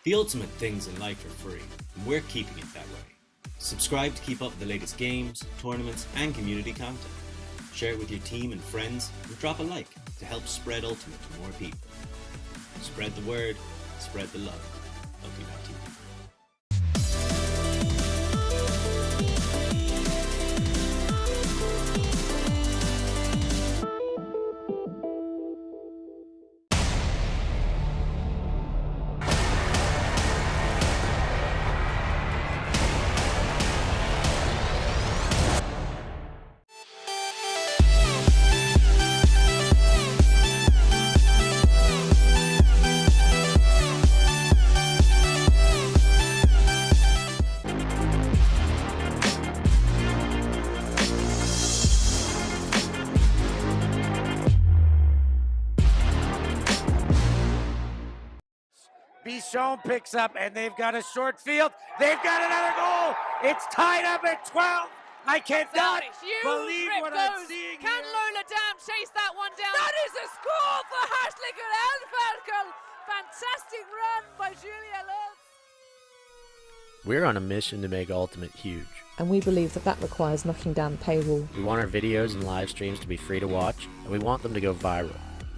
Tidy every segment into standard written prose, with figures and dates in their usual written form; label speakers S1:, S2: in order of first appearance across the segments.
S1: The ultimate things in life are free, and we're keeping it that way. Subscribe to keep up with the latest games, tournaments, and community content. Share it with your team and friends, and drop a like to help spread Ultimate to more people. Spread the word, spread the love. Ultimate TV.
S2: Bichon picks up, and they've got a short field. They've got another goal. It's tied up at 12. I cannot believe what I'm seeing
S3: Can
S2: here.
S3: Lola Dam chase that one down? That is a score for Hartlicker Elferkel. Fantastic run by Julia Love.
S4: We're on a mission to make Ultimate huge.
S5: And we believe that requires knocking down the paywall.
S4: We want our videos and live streams to be free to watch, and we want them to go viral.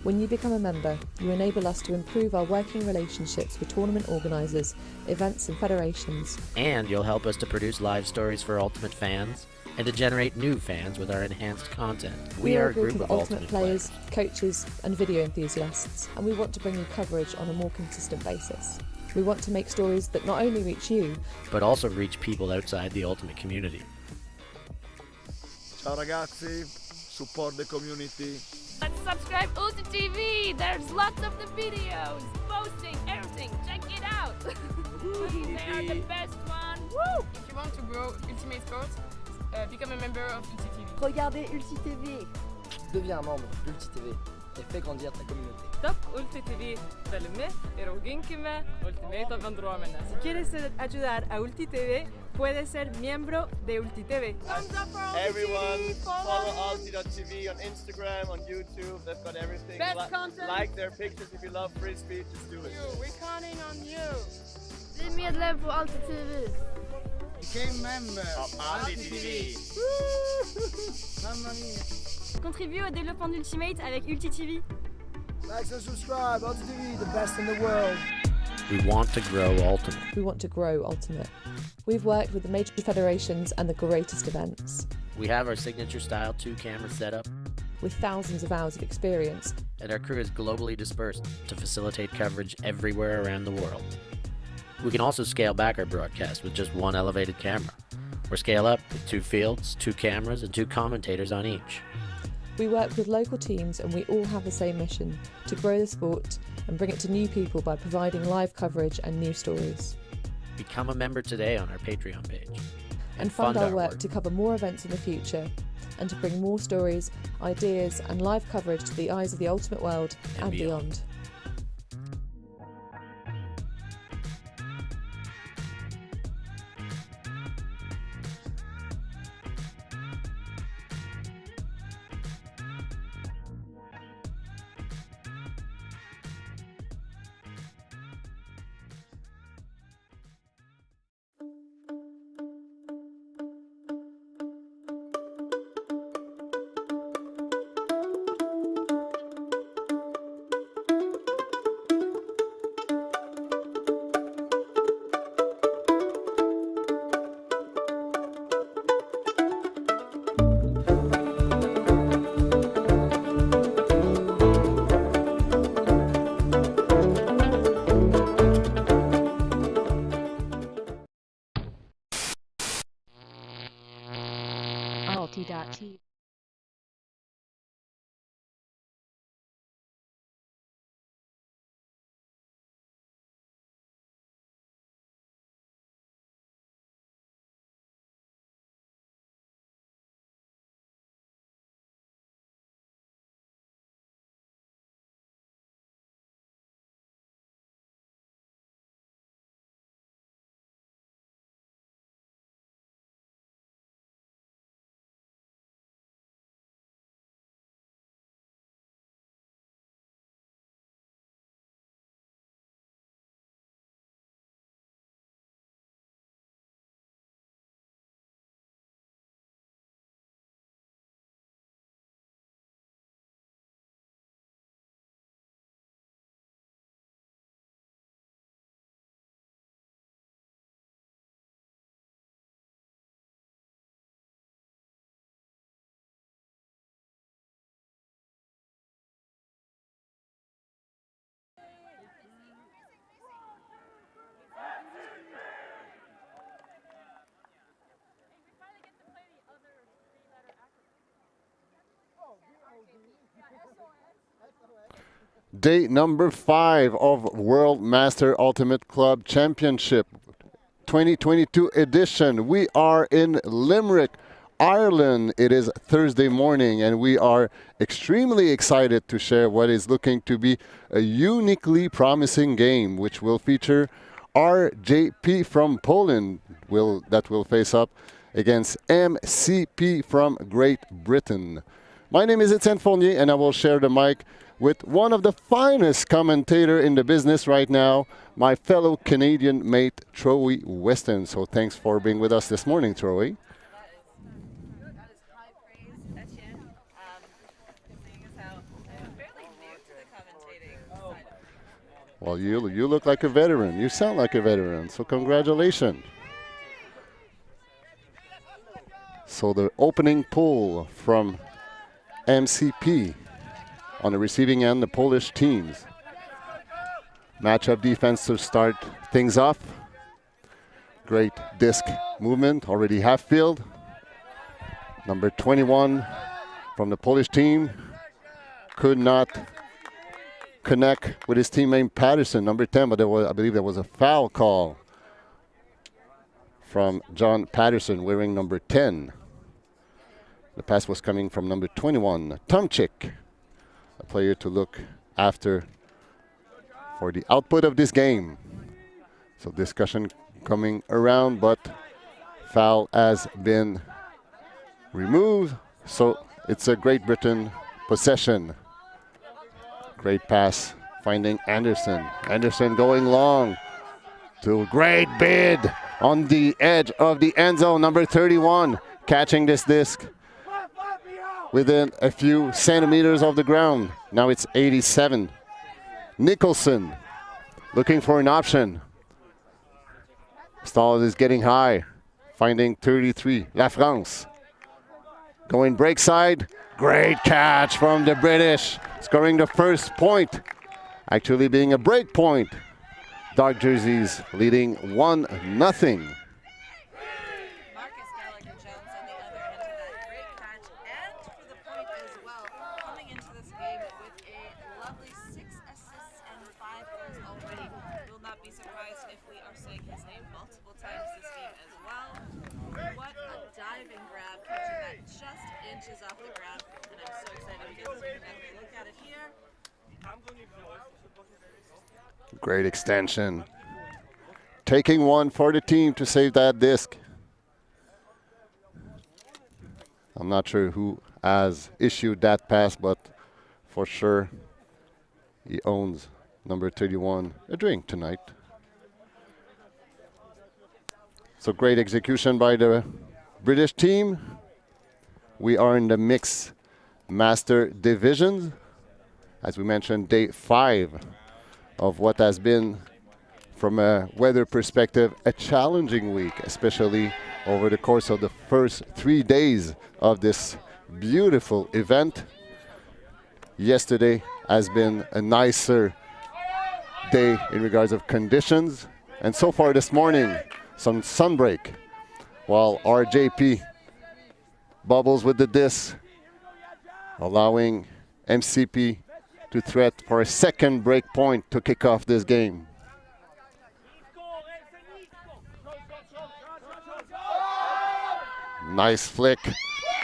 S5: When you become a member, you enable us to improve our working relationships with tournament organisers, events and federations.
S4: And you'll help us to produce live stories for Ultimate fans, and to generate new fans with our enhanced content.
S5: We are a group of Ultimate players, coaches and video enthusiasts, and we want to bring you coverage on a more consistent basis. We want to make stories that not only reach you,
S4: but also reach people outside the Ultimate community.
S6: Ciao ragazzi, support the community.
S7: Let's subscribe Ulti TV. There's lots of the videos, posting, everything. Check it out. They are the best one. Woo!
S8: If you want to grow Ultimate Sports, become a member of Ulti TV.
S9: Regardez Ulti TV. Deviens un membre d'Ulti TV et fais grandir ta communauté.
S8: Top Ulti TV بالمه eroginkime Ultimate vendromena.
S10: Si quieres ayudar a Ulti TV, puedes ser miembro de Ulti TV.
S11: Everyone, follow Ulti.tv on Instagram, on YouTube. They've got everything.
S3: Best content.
S11: Like their pictures if you love free speech. Just do it.
S8: We're counting on you.
S7: Bli medlem på Ulti TV.
S2: Became member
S11: of Ulti TV.
S2: Mamma mia.
S7: Contribue au développement d'Ultimate avec Ulti TV.
S2: Like and subscribe. Ulti TV, the best in the world.
S4: We want to grow Ultimate.
S5: we want to grow Ultimate. We've worked with the major federations and the greatest events.
S4: We have our signature style 2-camera setup,
S5: With thousands of hours of experience,
S4: and our crew is globally dispersed to facilitate coverage everywhere around the world. We can also scale back our broadcast with just one elevated camera, or scale up with 2 fields, 2 cameras, and 2 commentators on each.
S5: we work with local teams and we all have the same mission, to grow the sport and bring it to new people by providing live coverage and new stories.
S4: Become a member today on our Patreon page.
S5: And fund our work to cover more events in the future and to bring more stories, ideas and live coverage to the eyes of the Ultimate world and beyond.
S12: Day number 5 of World Master Ultimate Club Championship 2022 edition. We are in Limerick, Ireland. It is Thursday morning and we are extremely excited to share what is looking to be a uniquely promising game which will feature RJP from Poland that will face up against MCP from Great Britain. My name is Etienne Fournier and I will share the mic with one of the finest commentators in the business right now, my fellow Canadian mate, Troy Weston. So thanks for being with us this morning, Troy.
S3: That is high praise, Etienne. Seeing as how I'm fairly new to the commentating side of things.
S12: Well, you look like a veteran. You sound like a veteran, so congratulations. So the opening pull from MCP. On the receiving end, the Polish teams. Matchup defense to start things off. Great disc movement, already half field. Number 21 from the Polish team could not connect with his teammate Patterson, number 10, but I believe there was a foul call from John Patterson wearing number 10. The pass was coming from number 21, Tomczyk. A player to look after for the output of this game. So discussion coming around, but foul has been removed. So it's a Great Britain possession. Great pass finding Anderson. Anderson going long to a great bid on the edge of the end zone. Number 31 catching this disc within a few centimeters of the ground. Now it's 87. Nicholson looking for an option. Stall is getting high, finding 33. La France going break side. Great catch from the British, scoring the first point, actually being a break point. Dark jerseys leading 1-0. Great extension. Taking one for the team to save that disc. I'm not sure who has issued that pass, but for sure he owns number 31 a drink tonight. So great execution by the British team. We are in the mixed master divisions. As we mentioned, day 5 of what has been, from a weather perspective, a challenging week, especially over the course of the first 3 days of this beautiful event. Yesterday has been a nicer day in regards of conditions, and so far this morning, some sunbreak, while RJP bubbles with the disc, allowing MCP to threat for a second break point to kick off this game. Nice flick.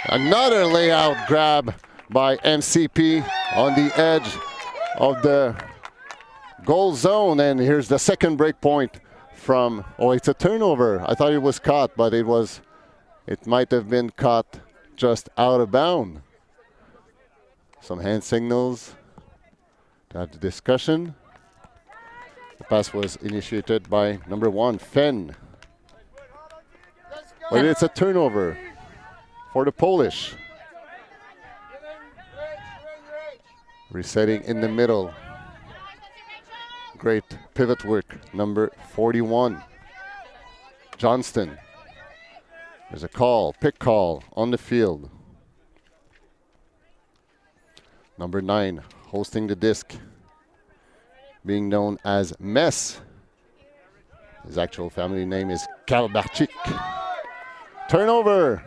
S12: Another layout grab by MCP on the edge of the goal zone. And here's the second break point from, oh, it's a turnover. I thought it was caught, but it might have been caught just out of bounds. Some hand signals to have the discussion. The pass was initiated by number 1, Fenn. But it's a turnover for the Polish. Resetting in the middle. Great pivot work, number 41. Johnston. There's a call, pick call on the field. Number 9, hosting the disc, being known as Mess. His actual family name is Kalbarczyk. Turnover.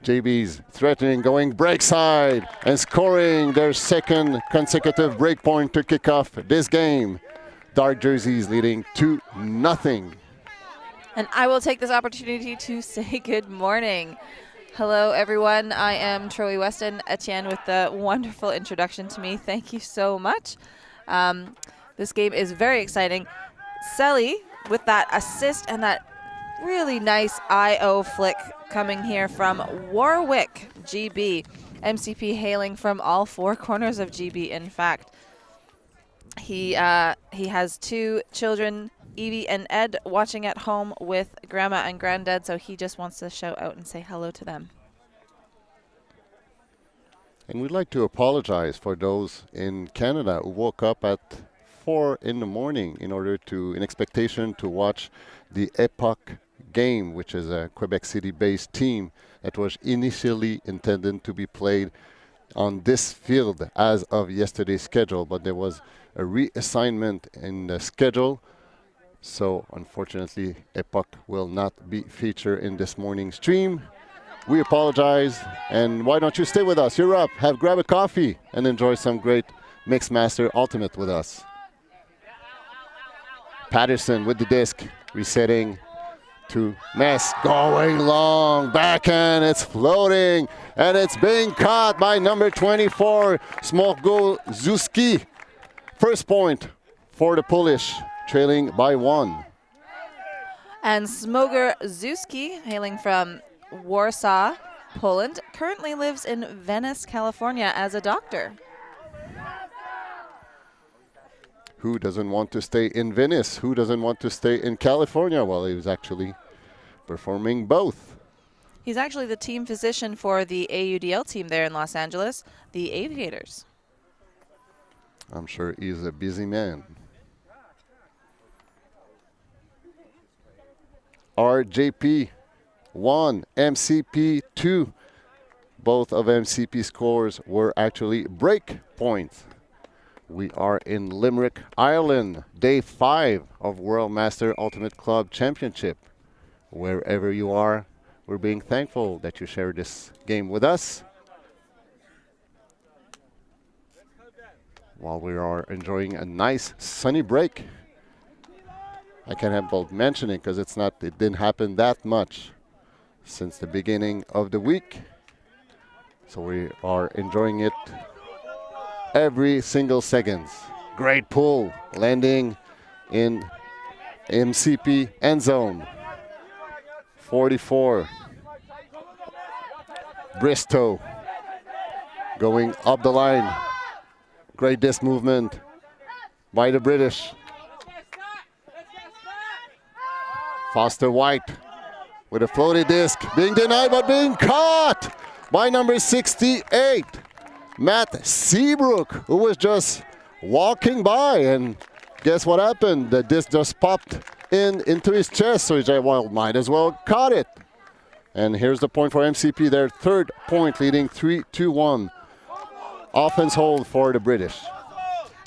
S12: JB's threatening, going break side and scoring their second consecutive break point to kick off this game. Dark jerseys leading 2-0.
S3: And I will take this opportunity to say good morning. Hello, everyone. I am Troy Weston. Etienne with the wonderful introduction to me. Thank you so much. This game is very exciting. Selly with that assist and that really nice IO flick coming here from Warwick, GB. MCP hailing from all four corners of GB, in fact. He has two children, Evie and Ed, watching at home with Grandma and Granddad, so he just wants to shout out and say hello to them.
S12: And we'd like to apologize for those in Canada who woke up at 4 in the morning in expectation to watch the Epoch game, which is a Quebec City-based team that was initially intended to be played on this field as of yesterday's schedule, but there was a reassignment in the schedule. So unfortunately, Epoch will not be featured in this morning's stream. We apologize, and why don't you stay with us? You're up, grab a coffee, and enjoy some great Mixmaster Ultimate with us. Patterson with the disc, resetting to Mess, going long, backhand, it's floating, and it's being caught by number 24, Smorgo Zuski. First point for the Polish, trailing by 1.
S3: And Smoger Zuski, hailing from Warsaw, Poland, currently lives in Venice, California as a doctor.
S12: Who doesn't want to stay in Venice? Who doesn't want to stay in California? Well, he was actually performing both.
S3: He's actually the team physician for the AUDL team there in Los Angeles, the Aviators.
S12: I'm sure he's a busy man. RJP 1, MCP 2. Both of MCP scores were actually break points. We are in Limerick, Ireland, day 5 of World Master Ultimate Club Championship. Wherever you are, we're being thankful that you share this game with us. While we are enjoying a nice sunny break. I can't help but mention it because it didn't happen that much since the beginning of the week. So we are enjoying it every single second. Great pull, landing in MCP end zone. 44. Bristow going up the line. Great disc movement by the British. Foster White with a floaty disc, being denied but being caught by number 68. Matt Seabrook, who was just walking by, and guess what happened? The disc just popped into his chest, so he's like, well, might as well caught it. And here's the point for MCP, their third point, leading 3-1. Offense hold for the British.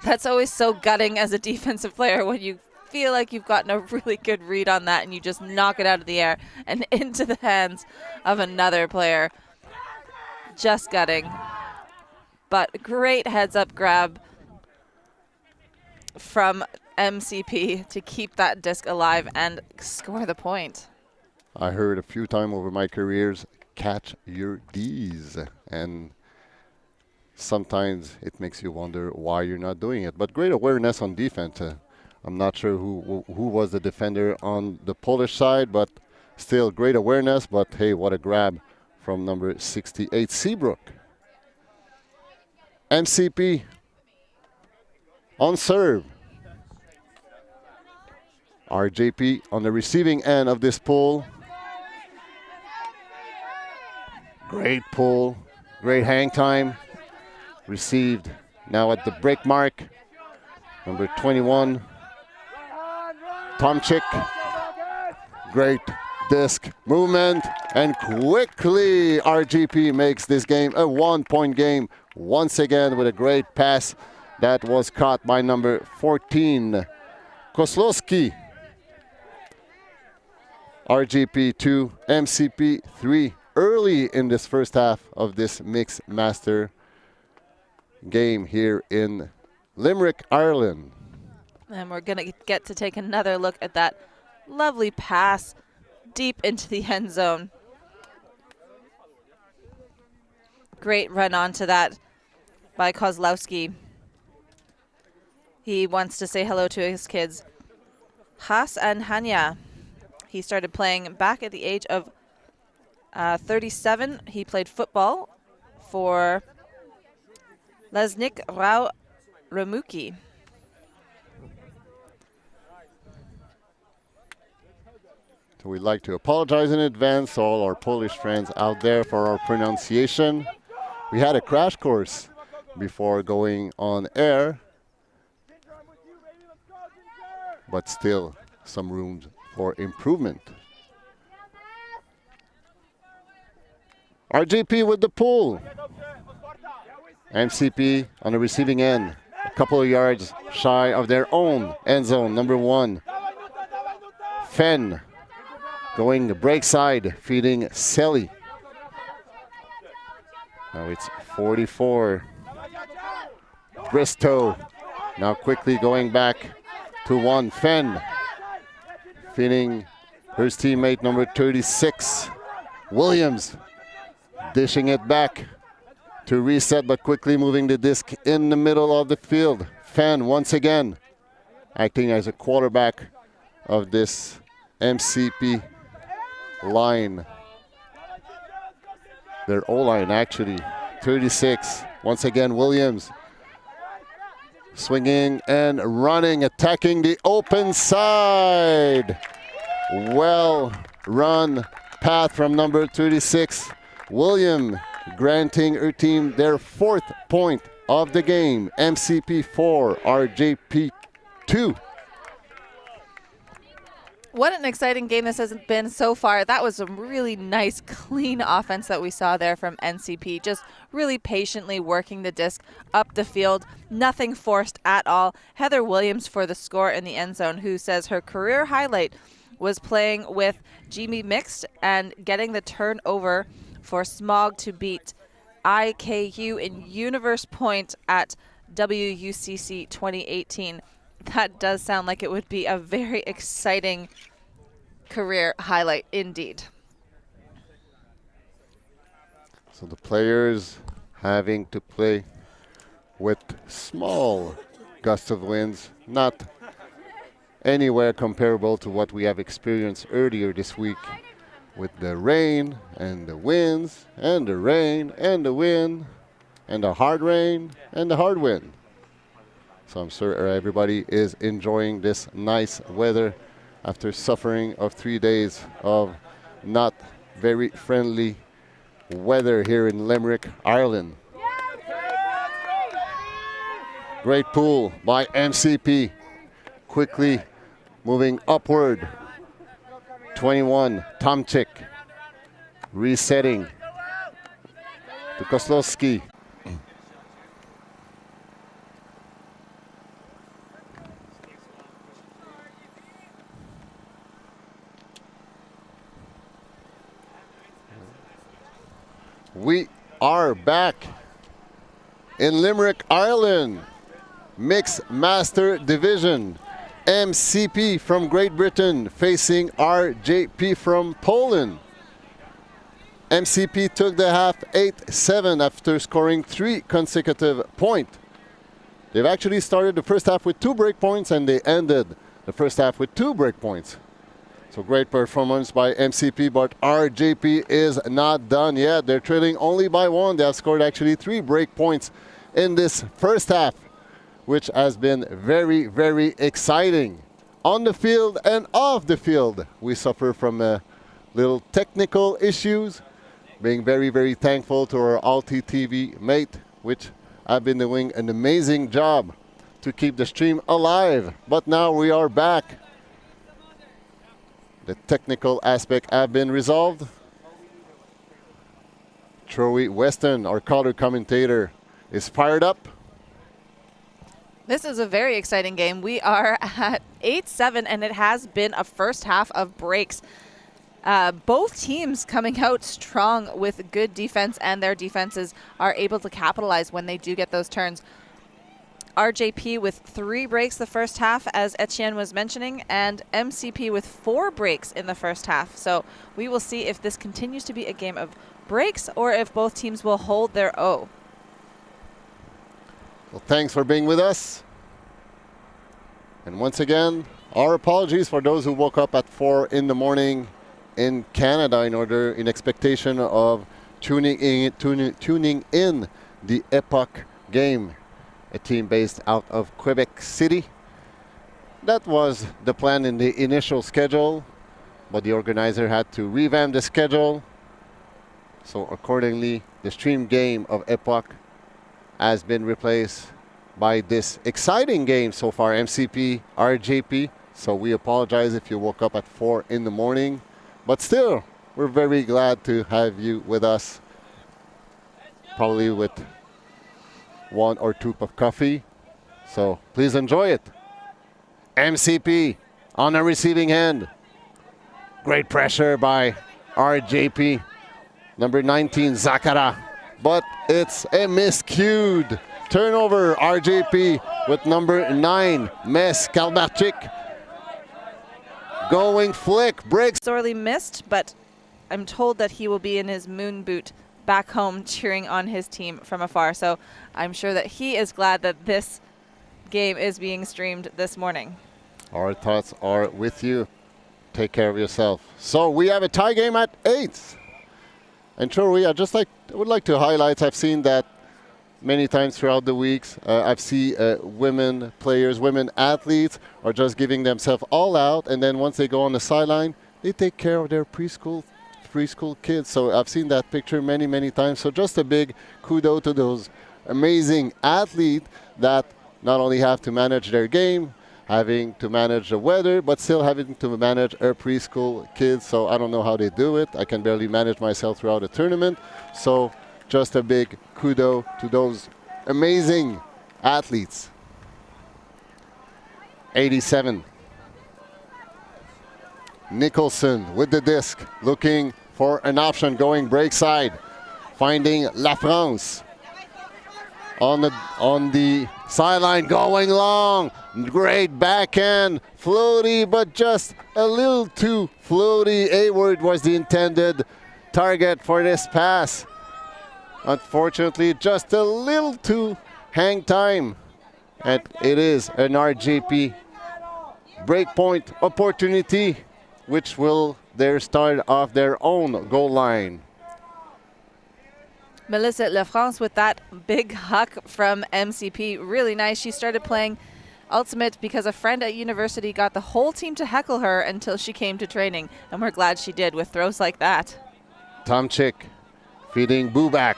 S3: That's always so gutting as a defensive player when you feel like you've gotten a really good read on that and you just knock it out of the air and into the hands of another player. Just gutting. But great heads-up grab from MCP to keep that disc alive and score the point.
S12: I heard a few times over my careers, catch your D's. And sometimes it makes you wonder why you're not doing it. But great awareness on defense. I'm not sure who was the defender on the Polish side, but still great awareness. But hey, what a grab from number 68, Seabrook. MCP on serve. RJP on the receiving end of this pull. Great pull, great hang time. Received now at the break mark. Number 21, Tomchik. Great disc movement, and quickly RJP makes this game a 1-point game once again with a great pass that was caught by number 14, Koslowski. RJP 2, MCP 3. early in this first half of this Mixed Master game here in Limerick, Ireland.
S3: And we're going to get to take another look at that lovely pass deep into the end zone. Great run onto that by Kozlowski. He wants to say hello to his kids. Has and Hanya. He started playing back at the age of 37. He played football for Lesnik Rau Ramuki.
S12: So we'd like to apologize in advance to all our Polish friends out there for our pronunciation. We had a crash course before going on air, but still some room for improvement. RJP with the pull. MCP on the receiving end, a couple of yards shy of their own end zone, number 1. Fenn going the break side, feeding Selly. Now it's 44. Bristow now quickly going back to 1. Fenn feeding his teammate number 36. Williams dishing it back to reset, but quickly moving the disc in the middle of the field. Fenn once again acting as a quarterback of this MCP line. Their O-line actually. 36. Once again, Williams swinging and running, attacking the open side. Well run path from number 36. William granting her team their 4th point of the game. MCP 4, RJP 2.
S3: What an exciting game this has been so far. That was a really nice, clean offense that we saw there from NCP. Just really patiently working the disc up the field. Nothing forced at all. Heather Williams for the score in the end zone, who says her career highlight was playing with GB Mixed and getting the turnover for Smog to beat IKU in Universe Point at WUCC 2018. That does sound like it would be a very exciting career highlight indeed.
S12: So the players having to play with small gusts of winds, not anywhere comparable to what we have experienced earlier this week with the rain and the winds and the rain and the wind and the hard rain and the hard wind. So I'm sure everybody is enjoying this nice weather after suffering of 3 days of not very friendly weather here in Limerick, Ireland. Great pull by MCP. Quickly moving upward. 21, Tomczyk. Resetting to Kozlowski. We are back in Limerick, Ireland. Mixed Master Division. MCP from Great Britain facing RJP from Poland. MCP took the half 8-7 after scoring 3 consecutive points. They've actually started the first half with 2 break points and they ended the first half with 2 break points. So great performance by MCP, but RJP is not done yet. They're trailing only by 1. They have scored actually 3 break points in this first half, which has been very, very exciting. On the field and off the field, we suffer from little technical issues. Being very, very thankful to our Alti TV mate, which have been doing an amazing job to keep the stream alive. But now we are back. The technical aspect have been resolved. Troy Weston, our color commentator, is fired up.
S3: This is a very exciting game. We are at 8-7, and it has been a first half of breaks. Both teams coming out strong with good defense, and their defenses are able to capitalize when they do get those turns. RJP with 3 breaks the first half, as Etienne was mentioning, and MCP with 4 breaks in the first half. So we will see if this continues to be a game of breaks or if both teams will hold their O.
S12: Well, thanks for being with us. And once again, our apologies for those who woke up at 4 in the morning in Canada in expectation of tuning in the Epoch game, a team based out of Quebec City. That was the plan in the initial schedule, but the organizer had to revamp the schedule. So accordingly, the stream game of Epoch has been replaced by this exciting game so far, MCP, RJP. So we apologize if you woke up at 4 in the morning, but still, we're very glad to have you with us, probably with 1 or 2 of coffee. So please enjoy it. MCP on a receiving end. Great pressure by RJP. Number 19, Zakara. But it's a miscued turnover. RJP with number 9, Mes Kalbarchik. Going flick, breaks.
S3: Sorely missed, but I'm told that he will be in his moon boot back home cheering on his team from afar. So I'm sure that he is glad that this game is being streamed this morning.
S12: Our thoughts are with you. Take care of yourself. So we have a tie game at 8. And Troy, I would like to highlight, I've seen that many times throughout the weeks. I've seen women players, women athletes are just giving themselves all out, and then once they go on the sideline, they take care of their preschool kids. So I've seen that picture many, many times. So just a big kudos to those amazing athletes that not only have to manage their game, having to manage the weather, but still having to manage our preschool kids. So I don't know how they do it. I can barely manage myself throughout a tournament. So just a big kudos to those amazing athletes. 87. Nicholson with the disc, looking for an option, going break side, finding La France on the sideline, going long. Great backhand, floaty, but just a little too floaty. Hayward was the intended target for this pass. Unfortunately, just a little too hang time. And it is an RJP breakpoint opportunity, which will start off their own goal line.
S3: Melissa Lafrance with that big huck from MCP. Really nice. She started playing Ultimate because a friend at university got the whole team to heckle her until she came to training. And we're glad she did with throws like that.
S12: Tomchik feeding Bubak.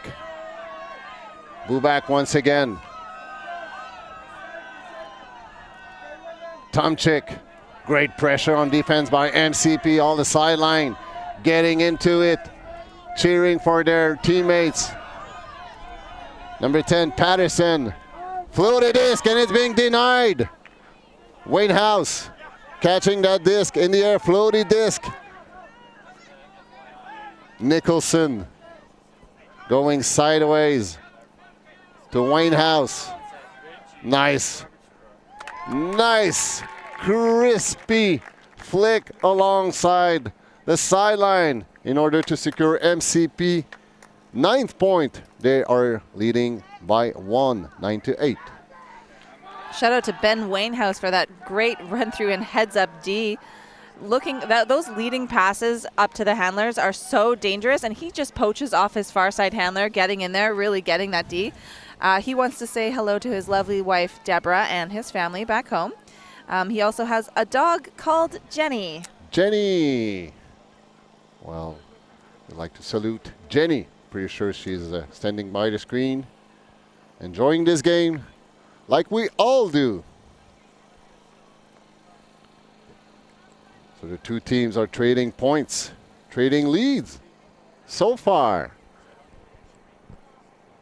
S12: Bubak once again. Tomchik. Great pressure on defense by MCP, all the sideline, getting into it, cheering for their teammates. Number 10, Patterson, floated disc, and it's being denied. Wayne House catching that disc in the air, floaty disc. Nicholson going sideways to Wayne House. Nice. Nice. Crispy flick alongside the sideline in order to secure MCP 9th point. They are leading by 1, 9-8.
S3: Shout out to Ben Wainhouse for that great run through and heads up D. Those leading passes up to the handlers are so dangerous, and he just poaches off his far side handler, getting in there, really getting that D. He wants to say hello to his lovely wife Deborah and his family back home. He also has a dog called Jenny.
S12: Jenny. Well, we'd like to salute Jenny. Pretty sure she's standing by the screen, enjoying this game like we all do. So the two teams are trading points, trading leads so far.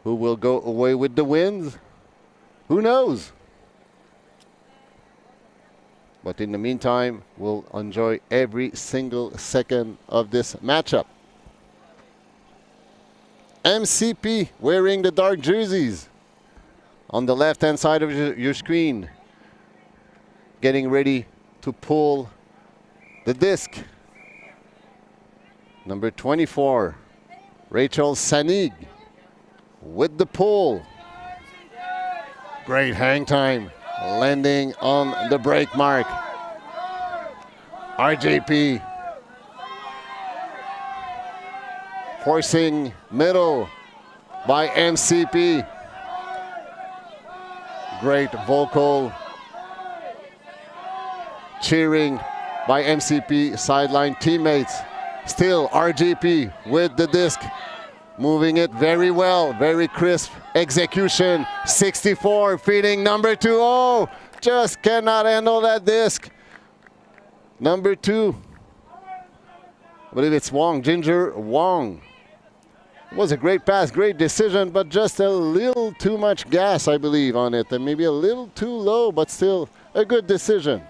S12: Who will go away with the wins? Who knows? But in the meantime, we'll enjoy every single second of this matchup. MCP wearing the dark jerseys on the left-hand side of your screen, getting ready to pull the disc. Number 24, Rachel Sanig with the pull. Great hang time, landing on the break mark. RJP forcing middle by MCP. Great vocal cheering by MCP sideline teammates. Still RJP with the disc, moving it very well, very crisp execution. 64, feeding number 2. Oh, just cannot handle that disc. Number 2, I believe it's Wong, Ginger Wong. It was a great pass, great decision, but just a little too much gas, I believe, on it, and maybe a little too low, but still a good decision.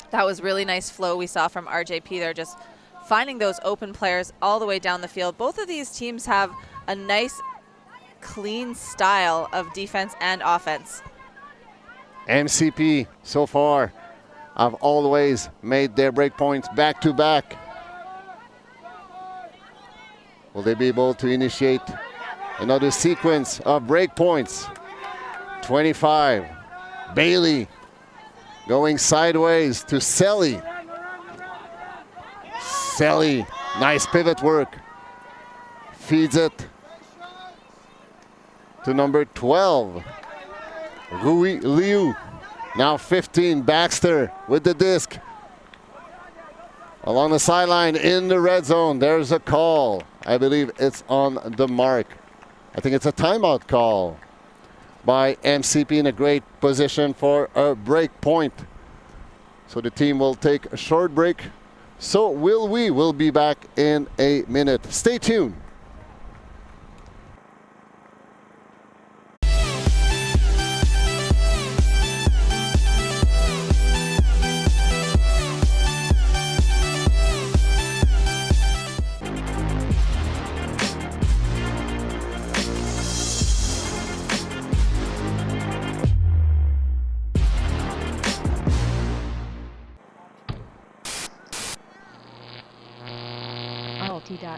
S3: That was really nice flow we saw from RJP there, just finding those open players all the way down the field. Both of these teams have a nice, clean style of defense and offense.
S12: MCP so far have always made their break points back to back. Will they be able to initiate another sequence of break points? 25, Bailey going sideways to Selly. Selly, nice pivot work. Feeds it to number 12, Rui Liu. Now 15, Baxter with the disc. Along the sideline in the red zone, there's a call. I believe it's on the mark. I think it's a timeout call by MCP in a great position for a break point. So the team will take a short break. So will we. We'll be back in a minute. Stay tuned.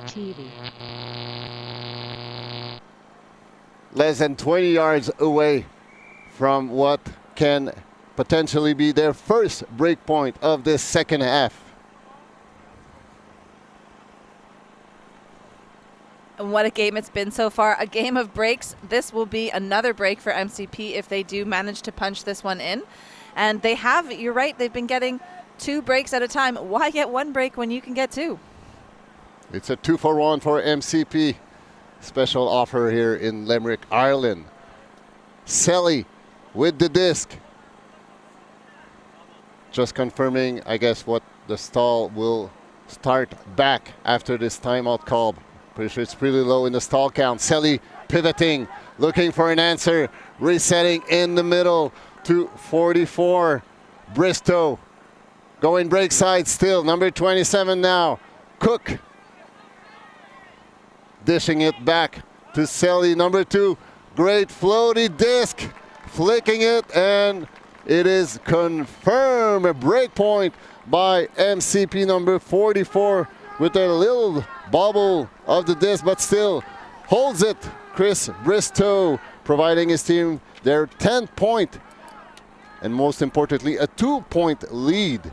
S13: TV.
S12: Less than 20 yards away from what can potentially be their first break point of this second half.
S3: And what a game it's been so far. A game of breaks. This will be another break for MCP if they do manage to punch this one in. And they have, you're right, they've been getting 2 breaks at a time. Why get 1 break when you can get 2?
S12: It's a 2-for-1 for MCP. Special offer here in Limerick, Ireland. Selly with the disc. Just confirming, I guess, what the stall will start back after this timeout call. Pretty sure it's pretty low in the stall count. Selly pivoting, looking for an answer. Resetting in the middle to 44. Bristow going break side still. Number 27 now. Cook. Dishing it back to Selly, number 2. Great floaty disc. Flicking it, and it is confirmed. A break point by MCP number 44 with a little bobble of the disc, but still holds it. Chris Bristow providing his team their 10th point, and most importantly, a 2-point lead.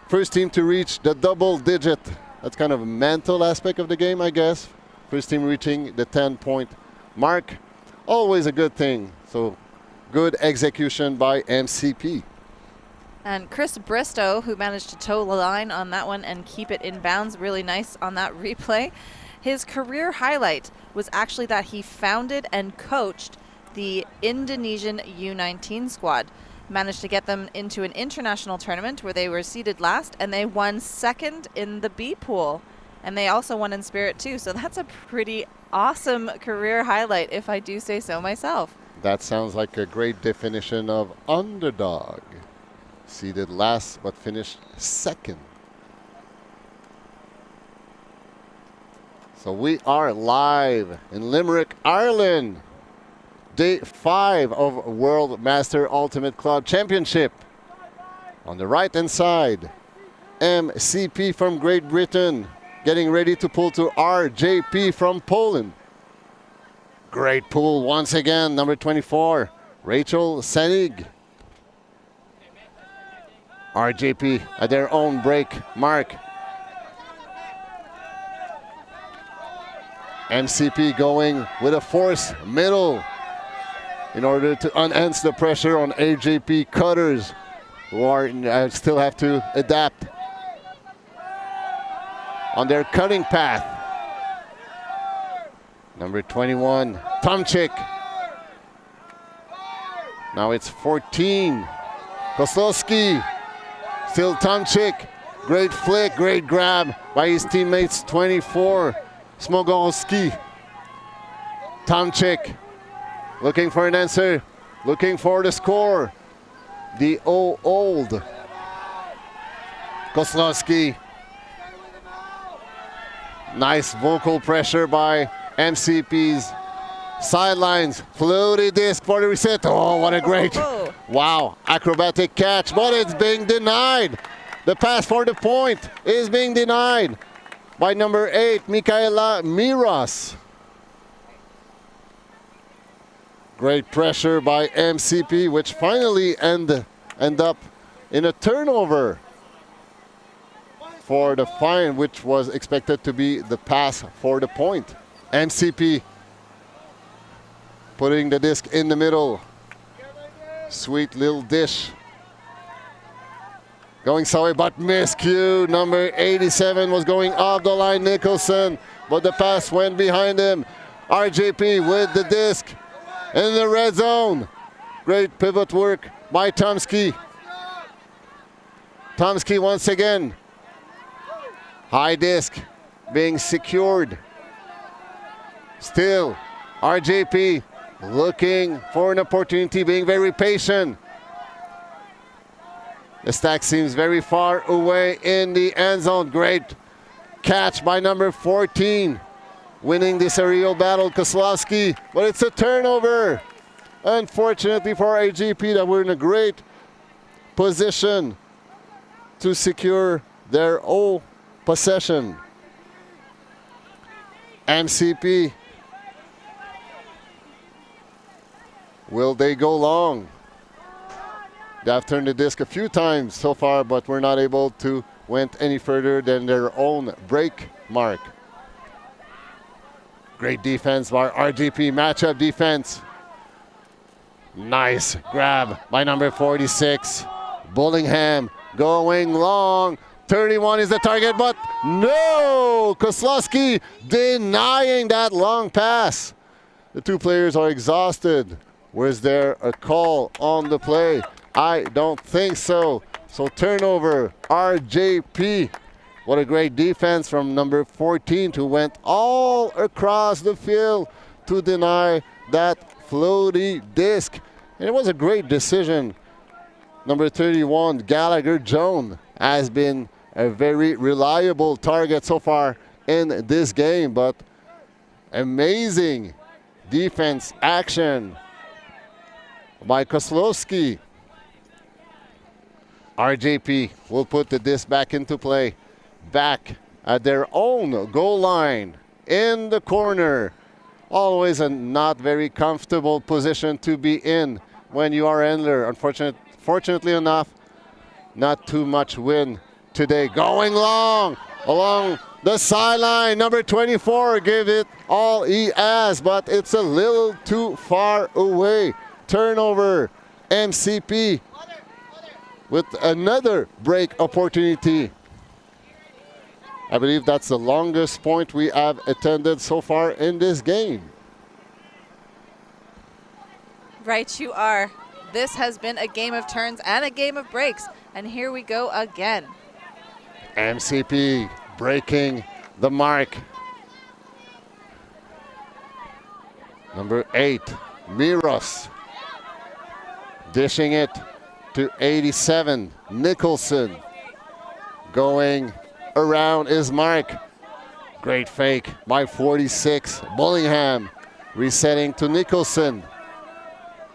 S12: First team to reach the double digit. That's kind of a mental aspect of the game, I guess. First team reaching the 10-point mark. Always a good thing. So good execution by MCP.
S3: And Chris Bristow, who managed to toe the line on that one and keep it in bounds, really nice on that replay. His career highlight was actually that he founded and coached the Indonesian U19 squad. Managed to get them into an international tournament where they were seeded last, and they won 2nd in the B pool. And they also won in spirit too. So that's a pretty awesome career highlight, if I do say so myself.
S12: That sounds like a great definition of underdog. Seeded last, but finished second. So we are live in Limerick, Ireland. Day 5 of World Master Ultimate Club Championship. On the right-hand side, MCP from Great Britain getting ready to pull to RJP from Poland. Great pull once again, number 24, Rachel Senig. RJP at their own break mark. MCP going with a force middle in order to unenhance the pressure on RJP cutters who are still have to adapt on their cutting path. Number 21, Tomczyk. Now it's 14, Koslowski. Still Tomczyk. Great flick, great grab by his teammates, 24, Smogolski. Tomczyk looking for an answer, looking for the score. The old Koslowski. Nice vocal pressure by MCP's sidelines. Floaty disc for the reset. Oh, what a great, wow, acrobatic catch, but it's being denied. The pass for the point is being denied by number 8, Michaela Miras. Great pressure by MCP, which finally end up in a turnover for the fine, which was expected to be the pass for the point. MCP putting the disc in the middle. Sweet little dish. Going sorry, but miscue. Number 87 was going off the line, Nicholson, but the pass went behind him. RJP with the disc in the red zone. Great pivot work by Tomsky. Tomsky once again. High disc being secured. Still, RJP looking for an opportunity, being very patient. The stack seems very far away in the end zone. Great catch by number 14. Winning this aerial battle, Koslowski, but it's a turnover. Unfortunately for RJP, that were in a great position to secure their own possession. MCP, will they go long? They have turned the disc a few times so far, but we're not able to went any further than their own break mark. Great defense by RJP, matchup defense. Nice grab by number 46, Bullingham, going long. 31 is the target, but no! Koslowski denying that long pass. The two players are exhausted. Was there a call on the play? I don't think so. So turnover, RJP. What a great defense from number 14, who went all across the field to deny that floaty disc. And it was a great decision. Number 31, Gallagher Jones, has been a very reliable target so far in this game, but amazing defense action by Koslowski. RJP will put the disc back into play, back at their own goal line in the corner. Always a not very comfortable position to be in when you are Endler. Fortunately enough, not too much wind today. Going long along the sideline. Number 24 gave it all he has, but it's a little too far away. Turnover, MCP with another break opportunity. I believe that's the longest point we have attended so far in this game.
S3: Right you are. This has been a game of turns and a game of breaks. And here we go again.
S12: MCP breaking the mark. Number 8, Miros. Dishing it to 87. Nicholson going around his mark. Great fake by 46. Bullingham resetting to Nicholson.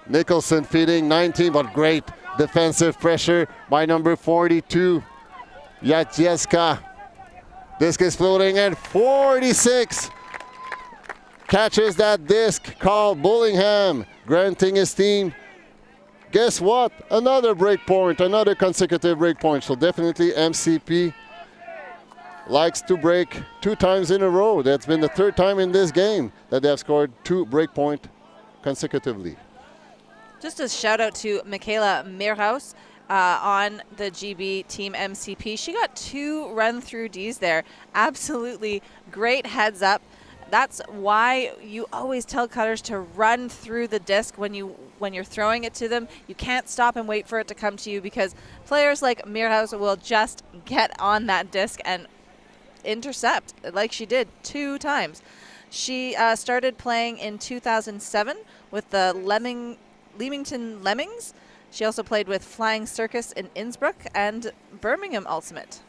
S12: Nicholson feeding 19, but great defensive pressure by number 42. Jacieska. Disc is floating and 46. Catches that disc. Carl Bullingham granting his team, guess what? Another break point, another consecutive break point. So definitely MCP likes to break 2 times in a row. That's been the 3rd time in this game that they have scored 2 break point consecutively.
S3: Just a shout out to Michaela Meerhaus on the GB team MCP. She got 2 run-through Ds there. Absolutely great heads up. That's why you always tell cutters to run through the disc when you're throwing it to them. You can't stop and wait for it to come to you, because players like Meerhaus will just get on that disc and intercept, like she did 2 times. She started playing in 2007 with the Leamington Lemmings. She also played with Flying Circus in Innsbruck and Birmingham Ultimate.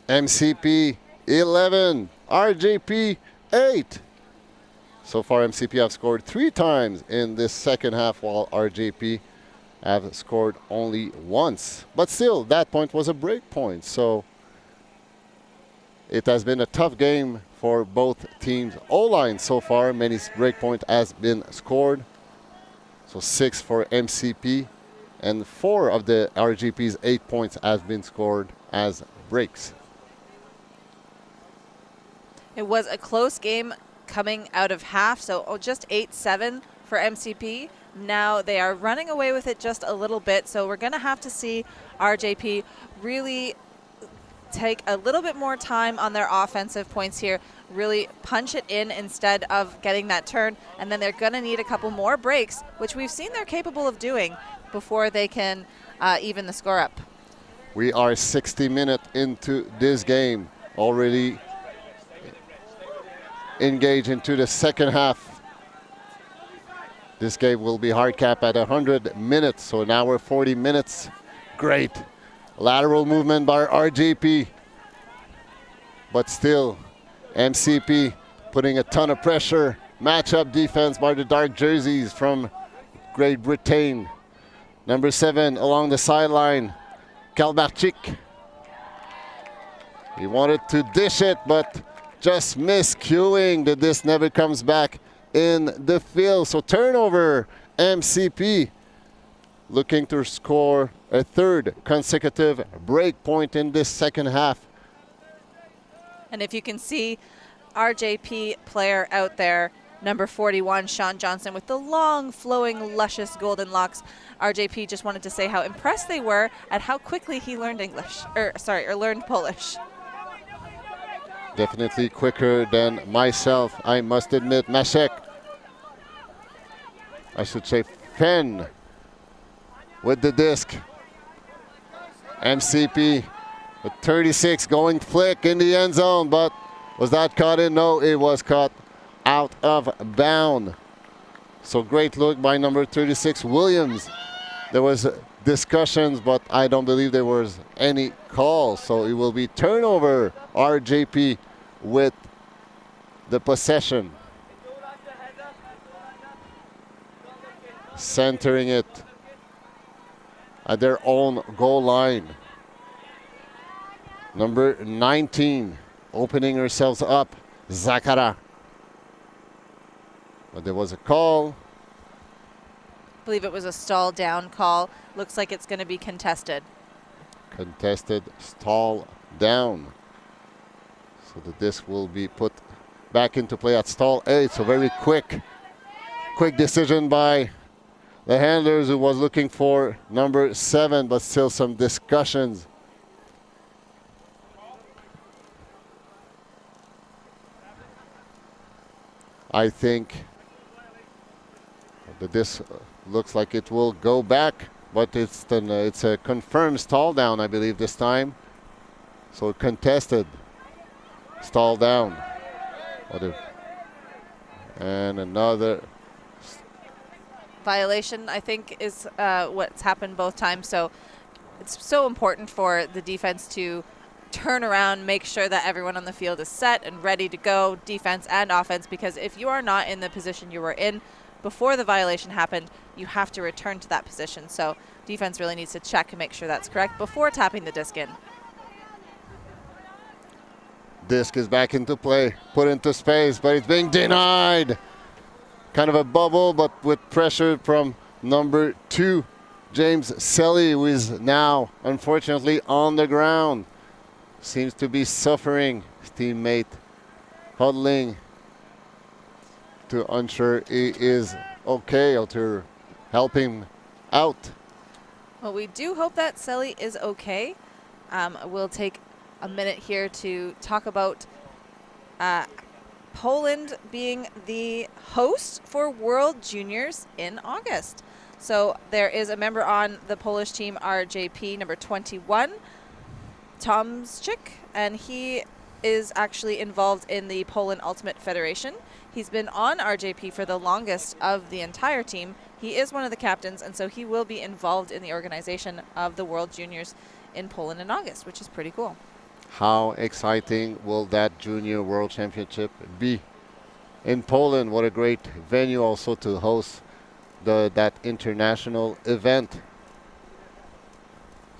S12: MCP 11, RJP 8. So far MCP have scored 3 times in this second half, while RJP have scored only once. But still, that point was a break point. So it has been a tough game for both teams. O-line so far, many break point has been scored. So 6 for MCP, and 4 of the RJP's 8 points has been scored as breaks.
S3: It was a close game coming out of half, so just 8-7 for MCP. Now they are running away with it just a little bit, so we're going to have to see RJP really take a little bit more time on their offensive points here, really punch it in instead of getting that turn, and then they're going to need a couple more breaks, which we've seen they're capable of doing, before they can even the score up.
S12: We are 60 minutes into this game, already engaged into the second half. This game will be hard cap at 100 minutes, so now we're 40 minutes. Great lateral movement by RJP, but still MCP putting a ton of pressure. Matchup defense by the dark jerseys from Great Britain. Number 7 along the sideline, Kalbarczyk. He wanted to dish it, but just miscuing. The disc never comes back in the field. So turnover, MCP looking to score a 3rd consecutive break point in this second half.
S3: And if you can see RJP player out there, number 41, Sean Johnson, with the long, flowing, luscious golden locks. RJP just wanted to say how impressed they were at how quickly he learned learned Polish.
S12: Definitely quicker than myself, I must admit. Maszek, I should say Fenn with the disc. MCP with 36 going flick in the end zone, but was that caught in? No, it was caught out of bound. So great look by number 36, Williams. There was discussions, but I don't believe there was any call. So it will be turnover, RJP with the possession. Centering it at their own goal line. Number 19 opening herself up, Zakara. But there was a call.
S3: I believe it was a stall down call. Looks like it's going to be contested.
S12: Contested stall down. So the disc will be put back into play at stall 8. So very quick decision by the handlers, who was looking for number 7, but still some discussions. I think that this looks like it will go back, but it's a confirmed stall down, I believe, this time. So contested stall down. And another
S3: violation, I think, is what's happened both times. So it's so important for the defense to turn around, make sure that everyone on the field is set and ready to go, defense and offense, because if you are not in the position you were in before the violation happened, you have to return to that position. So defense really needs to check and make sure that's correct before tapping the disc in.
S12: Disc is back into play, put into space, but it's being denied. Kind of a bubble, but with pressure from number 2, James Selly, who is now unfortunately on the ground. Seems to be suffering. His teammate huddling to ensure he is okay or to help him out.
S3: Well, we do hope that Selly is okay. We'll take a minute here to talk about Poland being the host for World Juniors in August. So there is a member on the Polish team, RJP, number 21, Tomczyk, and he is actually involved in the Poland Ultimate Federation. He's been on RJP for the longest of the entire team. He is one of the captains, and so he will be involved in the organization of the World Juniors in Poland in August, which is pretty cool.
S12: How exciting will that Junior World Championship be in Poland? What a great venue also to host that international event.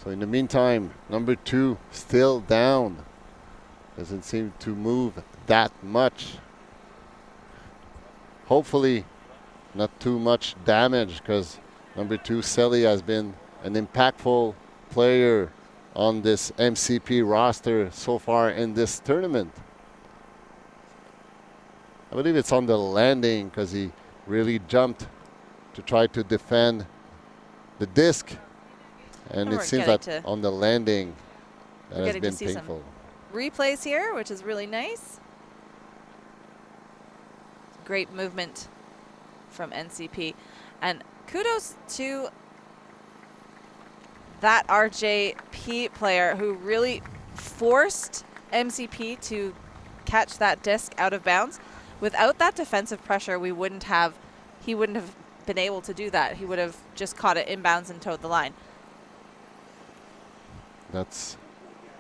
S12: So in the meantime, number 2 still down. Doesn't seem to move that much. Hopefully not too much damage, because number 2, Selly, has been an impactful player on this MCP roster so far in this tournament. I believe it's on the landing, because he really jumped to try to defend the disc. And it seems that on the landing that has been painful.
S3: Replays here, which is really nice. Great movement from NCP. And kudos to that RJP player who really forced MCP to catch that disc out of bounds. Without that defensive pressure, he wouldn't have been able to do that. He would have just caught it inbounds and towed the line.
S12: That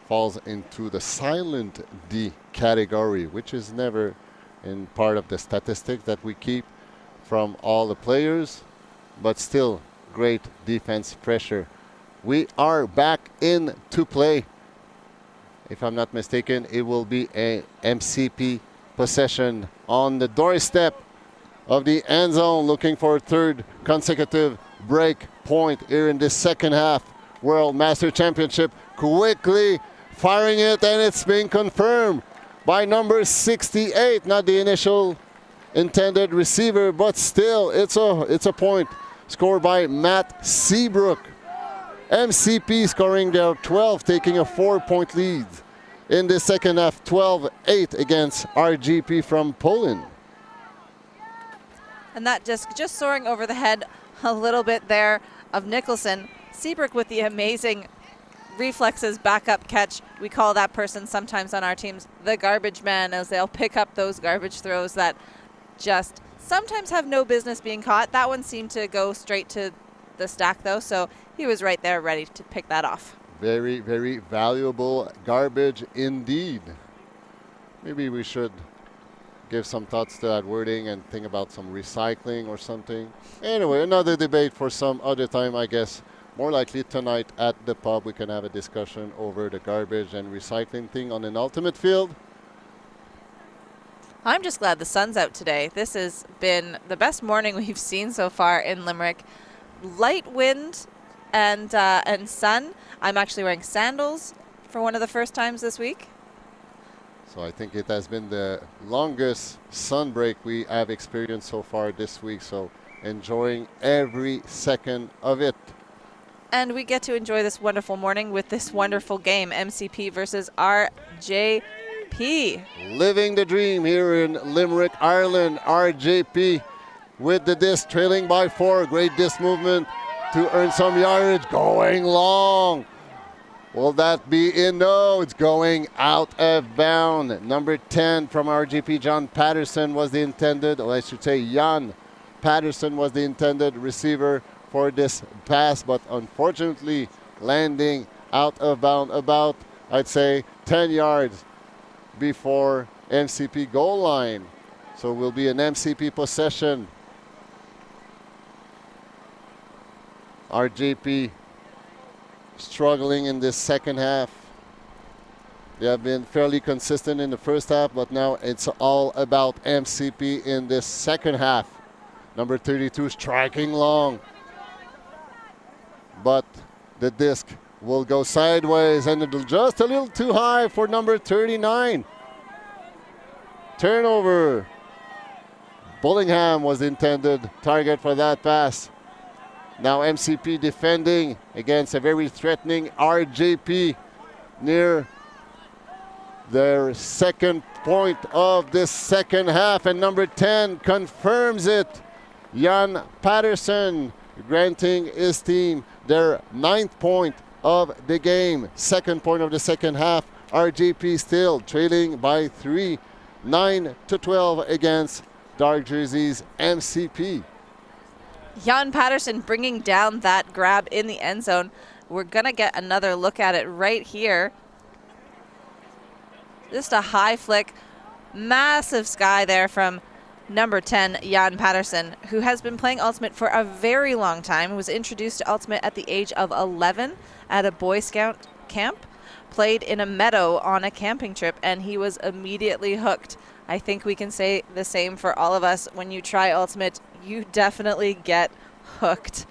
S12: falls into the silent D category, which is never in part of the statistics that we keep from all the players, but still great defense pressure. We are back into play. If I'm not mistaken, it will be a MCP possession on the doorstep of the end zone, looking for a third consecutive break point here in this second half. World Master Championship, quickly firing it, and it's being confirmed by number 68, not the initial intended receiver, but still it's a point scored by Matt Seabrook. MCP scoring their 12, taking a 4-point lead in the second half, 12-8 against RJP from Poland.
S3: And that disc just soaring over the head a little bit there of Nicholson. Seabrook with the amazing reflexes, backup catch. We call that person sometimes on our teams the garbage man, as they'll pick up those garbage throws that just sometimes have no business being caught. That one seemed to go straight to the stack though, so he was right there ready to pick that off.
S12: Very, very valuable garbage indeed. Maybe we should give some thoughts to that wording and think about some recycling or something. Anyway, another debate for some other time, I guess. More likely tonight at the pub, we can have a discussion over the garbage and recycling thing on an ultimate field.
S3: I'm just glad the sun's out today. This has been the best morning we've seen so far in Limerick. Light wind and sun. I'm actually wearing sandals for one of the first times this week.
S12: So I think it has been the longest sun break we have experienced so far this week. So enjoying every second of it.
S3: And we get to enjoy this wonderful morning with this wonderful game, MCP versus RJP.
S12: Living the dream here in Limerick, Ireland. RJP with the disc trailing by 4. Great disc movement to earn some yardage. Going long. Will that be in? No, it's going out of bound. Number 10 from RJP, John Patterson, was the intended, or I should say Jan Patterson was the intended receiver for this pass, but unfortunately landing out of bound about, I'd say, 10 yards before MCP goal line. So it will be an MCP possession. RJP struggling in this second half. They have been fairly consistent in the first half, but now it's all about MCP in this second half. Number 32 striking long, but the disc will go sideways and it'll just a little too high for number 39. Turnover. Bullingham was the intended target for that pass. Now MCP defending against a very threatening RJP near their second point of this second half, and number 10 confirms it. Jan Patterson granting his team their 9th point of the game. Second point of the second half. RJP still trailing by 3, 9-12 against dark jerseys MCP.
S3: Jan Patterson bringing down that grab in the end zone. We're going to get another look at it right here. Just a high flick, massive sky there from number 10, Jan Patterson, who has been playing Ultimate for a very long time, was introduced to Ultimate at the age of 11 at a Boy Scout camp, played in a meadow on a camping trip, and he was immediately hooked. I think we can say the same for all of us. When you try Ultimate, you definitely get hooked.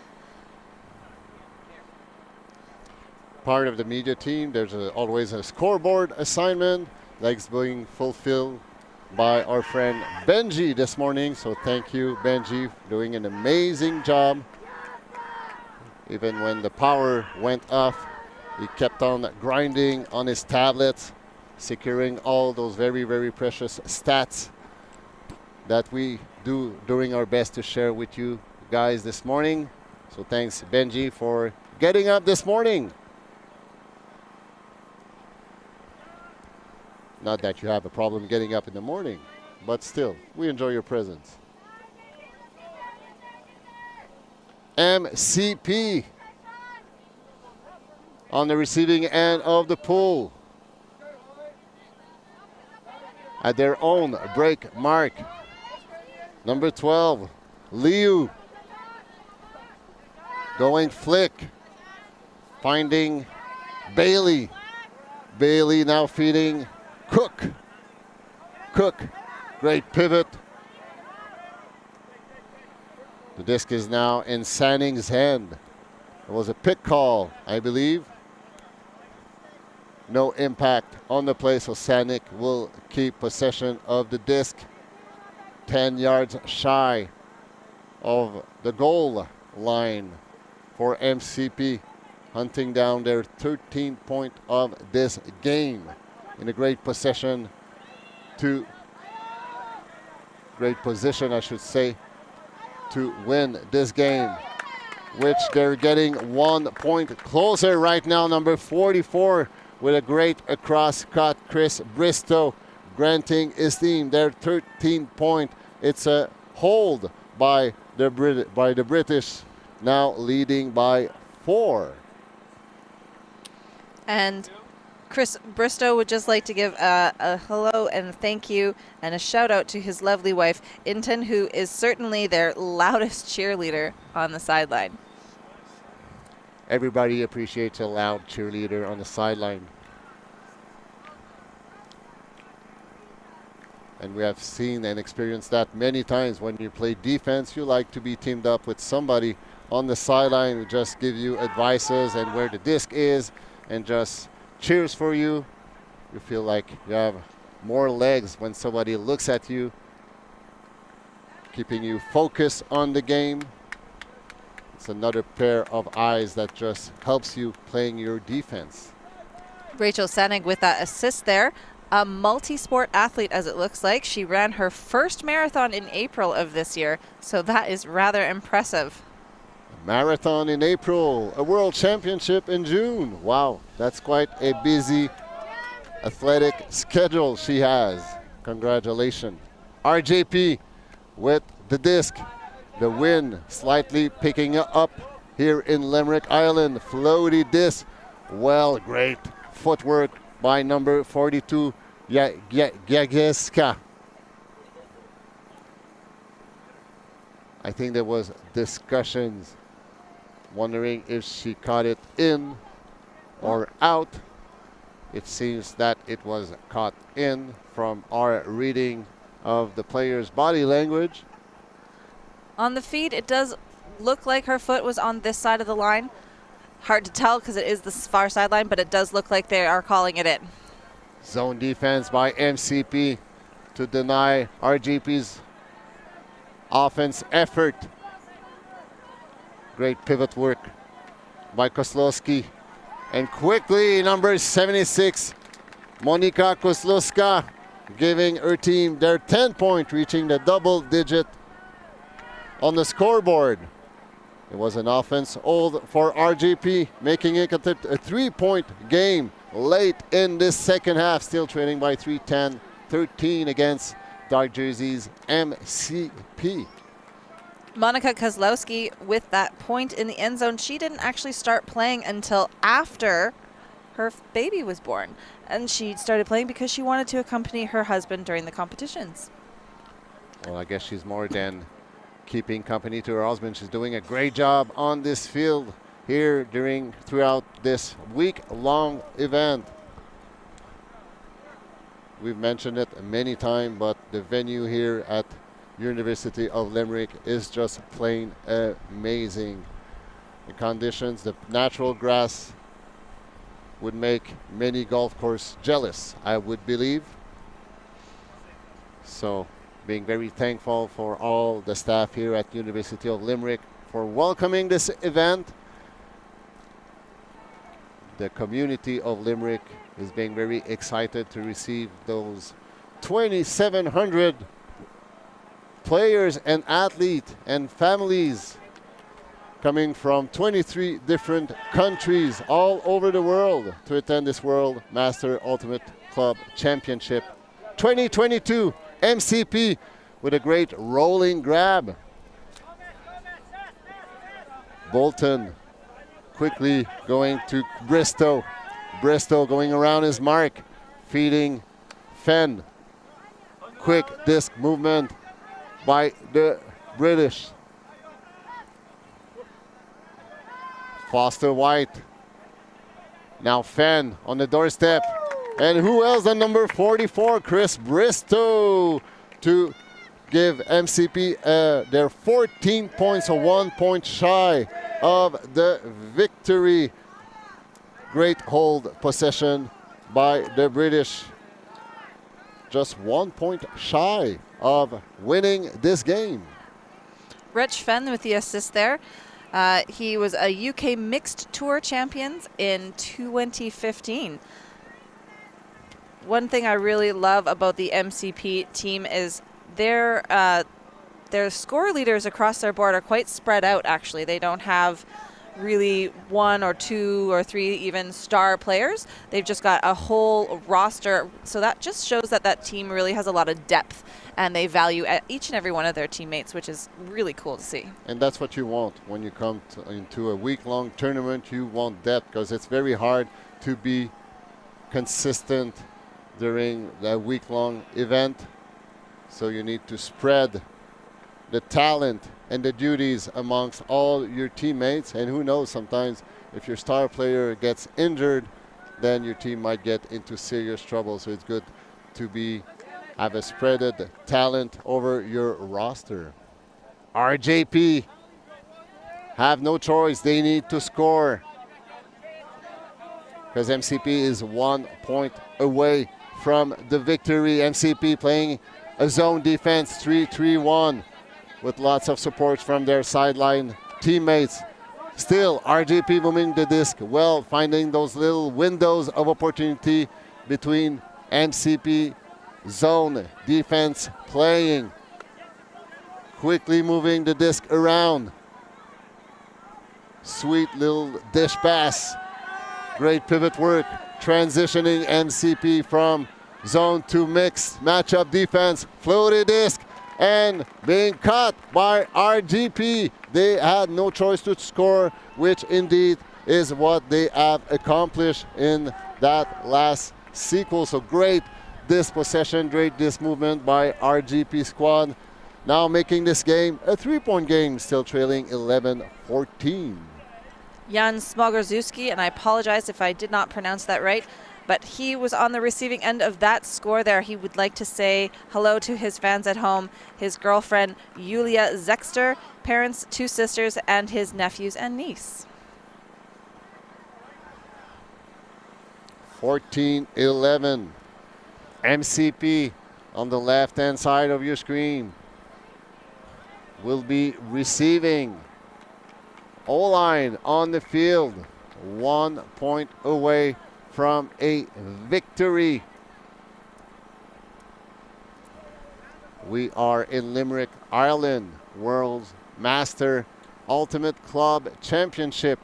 S12: Part of the media team, there's always a scoreboard assignment that's being fulfilled by our friend Benji this morning. So thank you, Benji, for doing an amazing job. Even when the power went off, he kept on grinding on his tablets, securing all those very, very precious stats that we do doing our best to share with you guys this morning. So thanks, Benji, for getting up this morning. Not that you have a problem getting up in the morning, but still, we enjoy your presence. MCP on the receiving end of the pool. At their own break mark. Number 12, Liu. Going flick. Finding Bailey. Bailey now feeding Cook. Cook, great pivot. The disc is now in Sanning's hand. It was a pick call, I believe. No impact on the play, so Sannick will keep possession of the disc. 10 yards shy of the goal line for MCP, hunting down their 13th point of this game. In a great position, I should say, to win this game, which they're getting 1 point closer right now. Number 44 with a great across cut, Chris Bristow, granting his team their 13th point. It's a hold by the British, now leading by 4.
S3: And Chris Bristow would just like to give a hello and thank you and a shout out to his lovely wife, Inton, who is certainly their loudest cheerleader on the sideline.
S12: Everybody appreciates a loud cheerleader on the sideline. And we have seen and experienced that many times. When you play defense, you like to be teamed up with somebody on the sideline who just give you advices and where the disc is and just cheers for you. You feel like you have more legs when somebody looks at you, keeping you focused on the game. It's another pair of eyes that just helps you playing your defense.
S3: Rachel Sannig with that assist there. A multi-sport athlete, as it looks like. She ran her first marathon in April of this year, so that is rather impressive.
S12: Marathon in April, a world championship in June. Wow, that's quite a busy athletic schedule she has. Congratulations. RJP with the disc. The wind slightly picking up here in Limerick Island. Floaty disc. Well, great footwork by number 42, Jagielska. I think there was discussions wondering if she caught it in or out. It seems that it was caught in from our reading of the player's body language.
S3: On the feed, it does look like her foot was on this side of the line. Hard to tell because it is the far sideline, but it does look like they are calling it in.
S12: Zone defense by MCP to deny RJP's offense effort. Great pivot work by Kozlowski. And quickly, number 76, Monika Kozlowska, giving her team their 10-point, reaching the double digit on the scoreboard. It was an offense hold for RJP, making it a 3-point game late in this second half, still trailing by 13 against dark jerseys MCP.
S3: Monika Kozlowski with that point in the end zone. She didn't actually start playing until after her baby was born. And she started playing because she wanted to accompany her husband during the competitions.
S12: Well, I guess she's more than keeping company to her husband. She's doing a great job on this field here throughout this week-long event. We've mentioned it many times, but the venue here at University of Limerick is just plain amazing. The conditions, the natural grass would make many golf courses jealous, I would believe. So, being very thankful for all the staff here at University of Limerick for welcoming this event. The community of Limerick is being very excited to receive those 2,700 players and athletes and families coming from 23 different countries all over the world to attend this World Master Ultimate Club Championship 2022. MCP with a great rolling grab. Bolton quickly going to Bristow. Bristow going around his mark, feeding Fenn. Quick disc movement by the British. Foster White. Now Fenn on the doorstep. And who else than number 44, Chris Bristow, to give MCP their 14 points, so 1 point shy of the victory. Great hold possession by the British. Just 1 point shy of winning this game.
S3: Rich Fenn with the assist there. He was a UK Mixed Tour Champions in 2015. One thing I really love about the MCP team is their score leaders across their board are quite spread out, actually. They don't have really 1 or 2 or 3 even star players. They've just got a whole roster. So that just shows that that team really has a lot of depth, and they value each and every one of their teammates, which is really cool to see.
S12: And that's what you want when you come into a week-long tournament. You want depth because it's very hard to be consistent during the week-long event. So you need to spread the talent and the duties amongst all your teammates. And who knows, sometimes if your star player gets injured, then your team might get into serious trouble. So it's good to have a spreaded talent over your roster. RJP have no choice. They need to score because MCP is 1 point away from the victory. MCP playing a zone defense 3-3-1 with lots of support from their sideline teammates. Still, RJP moving the disc well, finding those little windows of opportunity between MCP zone defense playing. Quickly moving the disc around. Sweet little dish pass. Great pivot work. Transitioning MCP from zone to mixed matchup defense. Floated disc. and being cut by RJP. They had no choice to score, which indeed is what they have accomplished in that last sequence. So great dispossession, great dismovement by RJP squad. Now making this game a 3-point game, still trailing 11-14.
S3: Jan Smogorzuski, and I apologize if I did not pronounce that right, but he was on the receiving end of that score there. He would like to say hello to his fans at home, his girlfriend Julia Zexter, parents, 2 sisters, and his nephews and niece.
S12: 14-11. MCP on the left-hand side of your screen will be receiving. O-line on the field, 1 point away from a victory. We are in Limerick, Ireland, World's Master Ultimate Club Championship.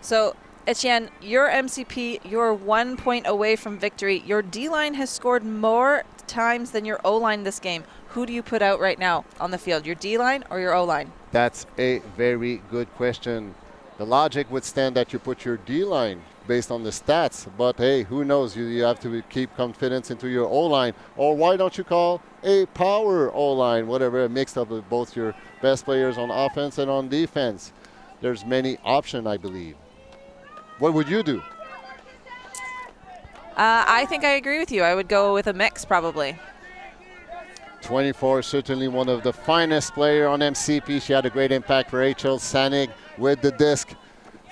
S3: So, Etienne, your MCP, you're 1 point away from victory. Your D-line has scored more times than your O-line this game. Who do you put out right now on the field, your D-line or your O-line?
S12: That's a very good question. The logic would stand that you put your D-line based on the stats, but hey, who knows? You have to keep confidence into your O-line. Or why don't you call a power O-line, whatever, a mix up of both your best players on offense and on defense. There's many options, I believe. What would you do?
S3: I think I agree with you. I would go with a mix probably.
S12: 24, certainly one of the finest players on MCP. She had a great impact for Rachel Sanig with the disc.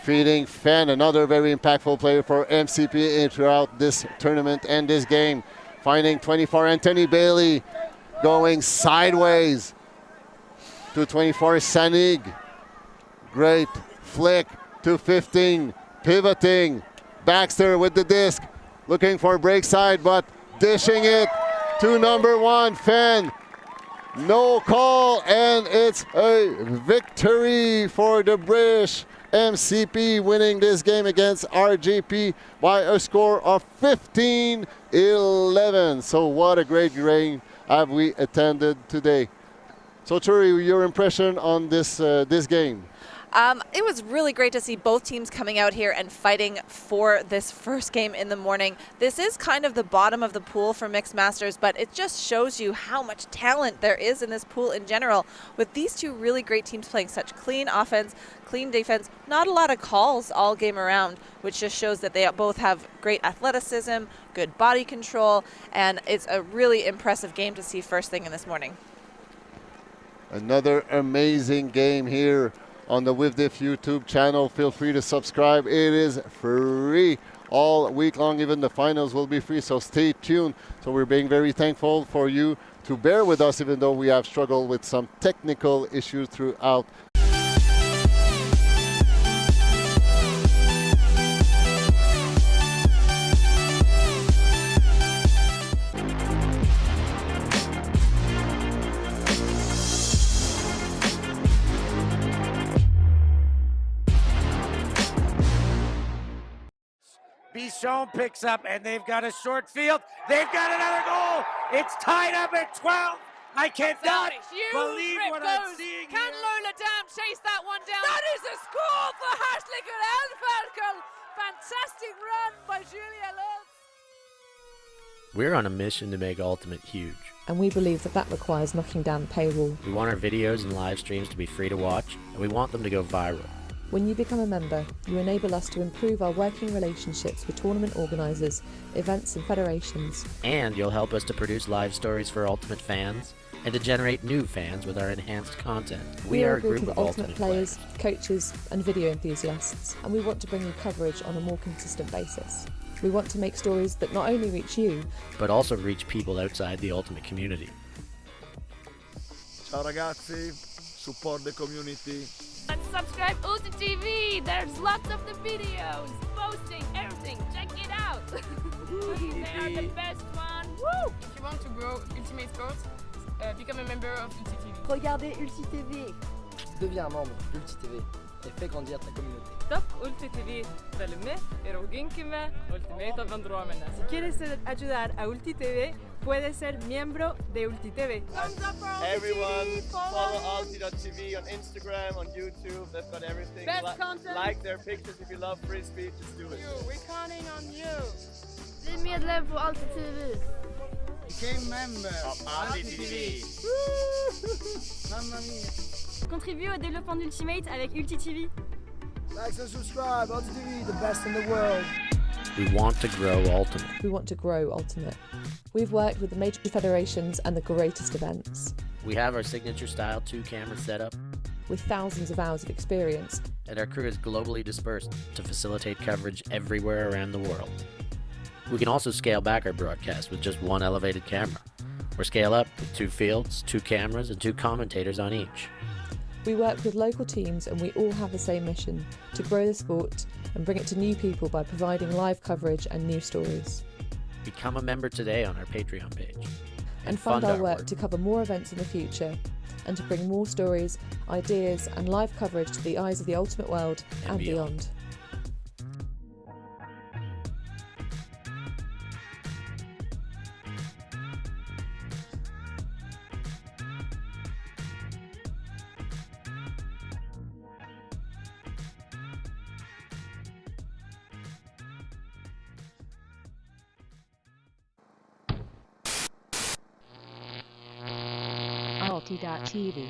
S12: Feeding Fenn, another very impactful player for MCP throughout this tournament and this game. Finding 24, Anthony Bailey going sideways to 24, Sanig. Great flick to 15, pivoting. Baxter with the disc, looking for break side, but dishing it to number 1, Fenn. No call, and it's a victory for the British. MCP winning this game against RJP by a score of 15-11. So what a great game have we attended today. So Turi, your impression on this game?
S3: It was really great to see both teams coming out here and fighting for this first game in the morning. This is kind of the bottom of the pool for Mixed Masters, but it just shows you how much talent there is in this pool in general. With these two really great teams playing such clean offense, clean defense, not a lot of calls all game around, which just shows that they both have great athleticism, good body control, and it's a really impressive game to see first thing in this morning.
S12: Another amazing game here on the WFDF YouTube channel. Feel free to subscribe. It is free all week long. Even the finals will be free, so stay tuned. So we're being very thankful for you to bear with us, even though we have struggled with some technical issues throughout.
S2: Bichon picks up, and they've got a short field. They've got another goal. It's tied up at 12. I cannot believe what I'm seeing.
S7: Can Lola Dam chase that one down? That is a score for Hartlik and Elferkel. Fantastic run by Julia Love.
S4: We're on a mission to make Ultimate huge.
S5: And we believe that that requires knocking down the paywall.
S4: We want our videos and live streams to be free to watch, and we want them to go viral.
S5: When you become a member, you enable us to improve our working relationships with tournament organisers, events and federations.
S4: And you'll help us to produce live stories for Ultimate fans, and to generate new fans with our enhanced content.
S5: We are a group of Ultimate players, coaches and video enthusiasts, and we want to bring you coverage on a more consistent basis. We want to make stories that not only reach you,
S4: but also reach people outside the Ultimate community.
S6: Ciao ragazzi, support the community.
S7: And subscribe Ulti TV. There's lots of the videos, posting, everything. Check it out. They are the best one. Woo!
S8: If you want to grow Ultimate Sports, become a member of Ulti TV.
S10: Regardez Ulti TV.
S9: Deviens un membre d'Ulti TV et fais grandir ta communauté.
S8: Stop Ulti TV, velmi, eroginkime, ultimate vendromena.
S10: Si quieres ayudar a Ulti TV, puedes ser miembro de Ulti TV.
S11: Everyone, follow alti.tv on Instagram, on YouTube. They've got everything.
S7: Best content.
S11: Like their pictures if you love free speech. Just do it.
S7: We're counting on you. Bli medlem på Alti TV.
S14: Became member of Alti TV.
S10: Mamma mia.
S15: Contribue au développement d'Ultimate avec Ulti TV.
S9: Like and subscribe, Alti TV, the best in the world.
S4: We want to grow Ultimate.
S5: We want to grow Ultimate. We've worked with the major federations and the greatest events.
S4: We have our signature style 2-camera setup,
S5: with thousands of hours of experience.
S4: And our crew is globally dispersed to facilitate coverage everywhere around the world. We can also scale back our broadcast with just one elevated camera, or scale up with 2 fields, 2 cameras, and 2 commentators on each.
S5: We work with local teams and we all have the same mission, to grow the sport and bring it to new people by providing live coverage and news stories.
S4: Become a member today on our Patreon page.
S5: And fund our work to cover more events in the future and to bring more stories, ideas and live coverage to the eyes of the ultimate world and beyond.
S13: Alti.tv